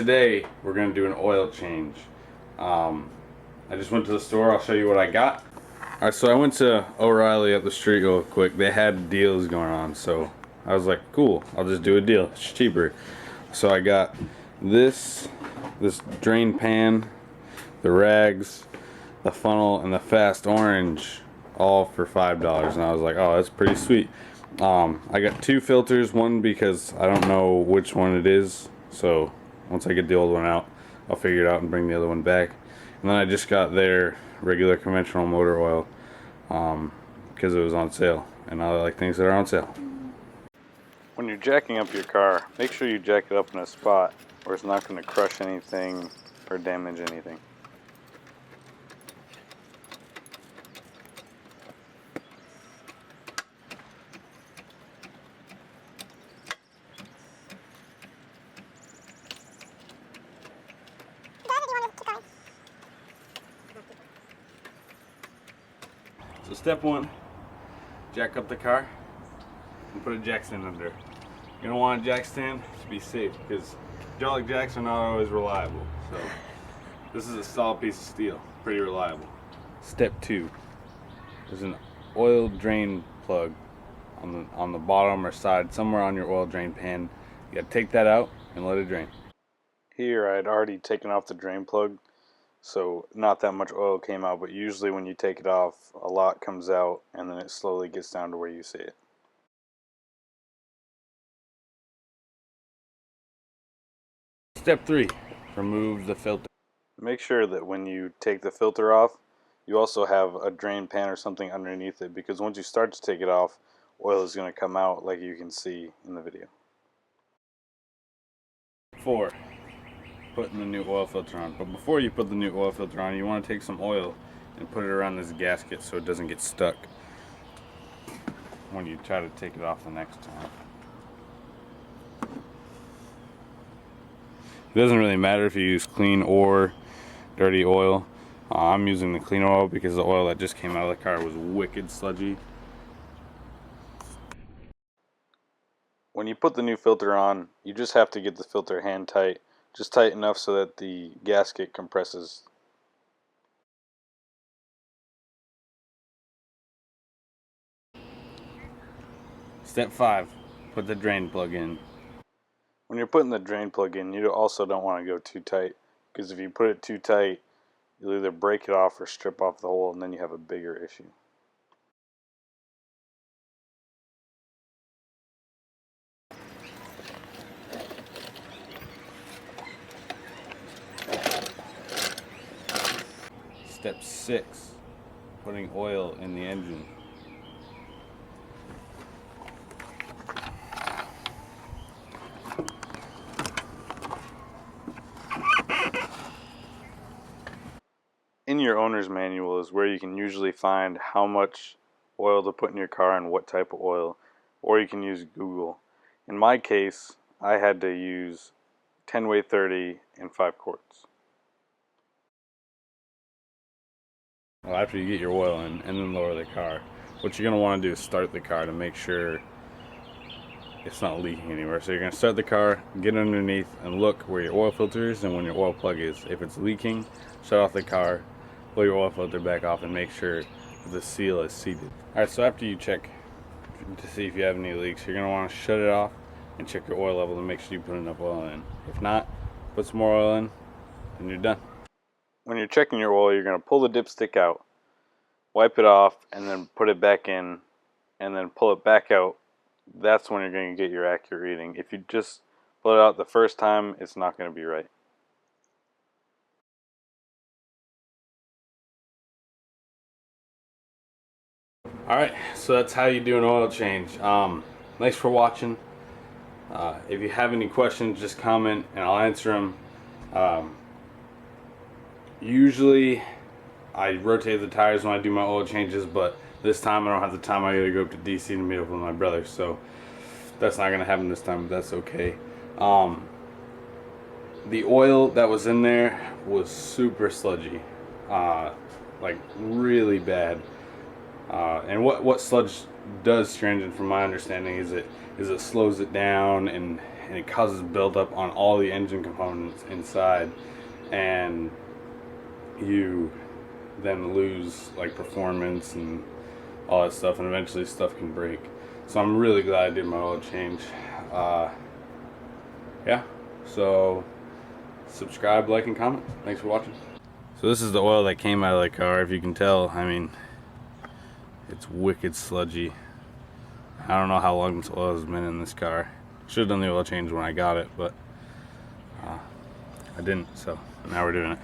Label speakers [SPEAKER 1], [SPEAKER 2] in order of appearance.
[SPEAKER 1] today we're going to do an oil change. I just went to the store. I'll show you what I got. Alright, so I went to O'Reilly up the street real quick. They had deals going on, so I was like, cool, I'll just do a deal. It's cheaper. So I got this drain pan, the rags, the funnel, and the fast orange, all for $5. And I was like, oh, that's pretty sweet. I got two filters, one because I don't know which one it is, so once I get the old one out, I'll figure it out and bring the other one back. And then I just got their regular conventional motor oil because it was on sale, and I like things that are on sale. When you're jacking up your car, make sure you jack it up in a spot where it's not going to crush anything or damage anything. So step one, jack up the car and put a jack stand under. You're going to want a jack stand to be safe because hydraulic jacks are not always reliable. So this is a solid piece of steel, pretty reliable. Step two, there's an oil drain plug on the bottom or side, somewhere on your oil drain pan. You got to take that out and let it drain. Here I'd already taken off the drain plug, so not that much oil came out, but usually when you take it off, a lot comes out and then it slowly gets down to where you see it. Step 3, remove the filter. Make sure that when you take the filter off, you also have a drain pan or something underneath it, because once you start to take it off, oil is going to come out like you can see in the video. 4, putting the new oil filter on. But before you put the new oil filter on, you want to take some oil and put it around this gasket so it doesn't get stuck when you try to take it off the next time. It doesn't really matter if you use clean or dirty oil. I'm using the clean oil because the oil that just came out of the car was wicked sludgy. When you put the new filter on, you just have to get the filter hand tight, just tight enough so that the gasket compresses. Step 5, put the drain plug in. When you're putting the drain plug in, you also don't want to go too tight, because if you put it too tight, you'll either break it off or strip off the hole, and then you have a bigger issue. Step 6, putting oil in the engine. In your owner's manual is where you can usually find how much oil to put in your car and what type of oil, or you can use Google. In my case, I had to use 10-way 30 and 5 quarts. Well, after you get your oil in and then lower the car, what you're going to want to do is start the car to make sure it's not leaking anywhere. So you're going to start the car, get underneath, and look where your oil filter is and when your oil plug is. If it's leaking, shut off the car, pull your oil filter back off, and make sure the seal is seated. Alright, so after you check to see if you have any leaks, you're going to want to shut it off and check your oil level to make sure you put enough oil in. If not, put some more oil in and you're done. When you're checking your oil, you're going to pull the dipstick out, wipe it off, and then put it back in, and then pull it back out. That's when you're going to get your accurate reading. If you just pull it out the first time, it's not going to be right. Alright, so that's how you do an oil change. Thanks for watching. If you have any questions, just comment and I'll answer them. Usually I rotate the tires when I do my oil changes, but this time I don't have the time. I gotta go up to DC to meet up with my brother, so that's not gonna happen this time, but that's okay. The oil that was in there was super sludgy, like really bad. And what sludge does to your engine, from my understanding, is it slows it down and and it causes buildup on all the engine components inside, and you then lose like performance and all that stuff, and eventually stuff can break. So I'm really glad I did my oil change. Yeah, so subscribe, like, and comment. Thanks for watching. So this is the oil that came out of the car. If you can tell, I mean, it's wicked sludgy. I don't know how long this oil has been in this car. Should have done the oil change when I got it, but I didn't, so now we're doing it.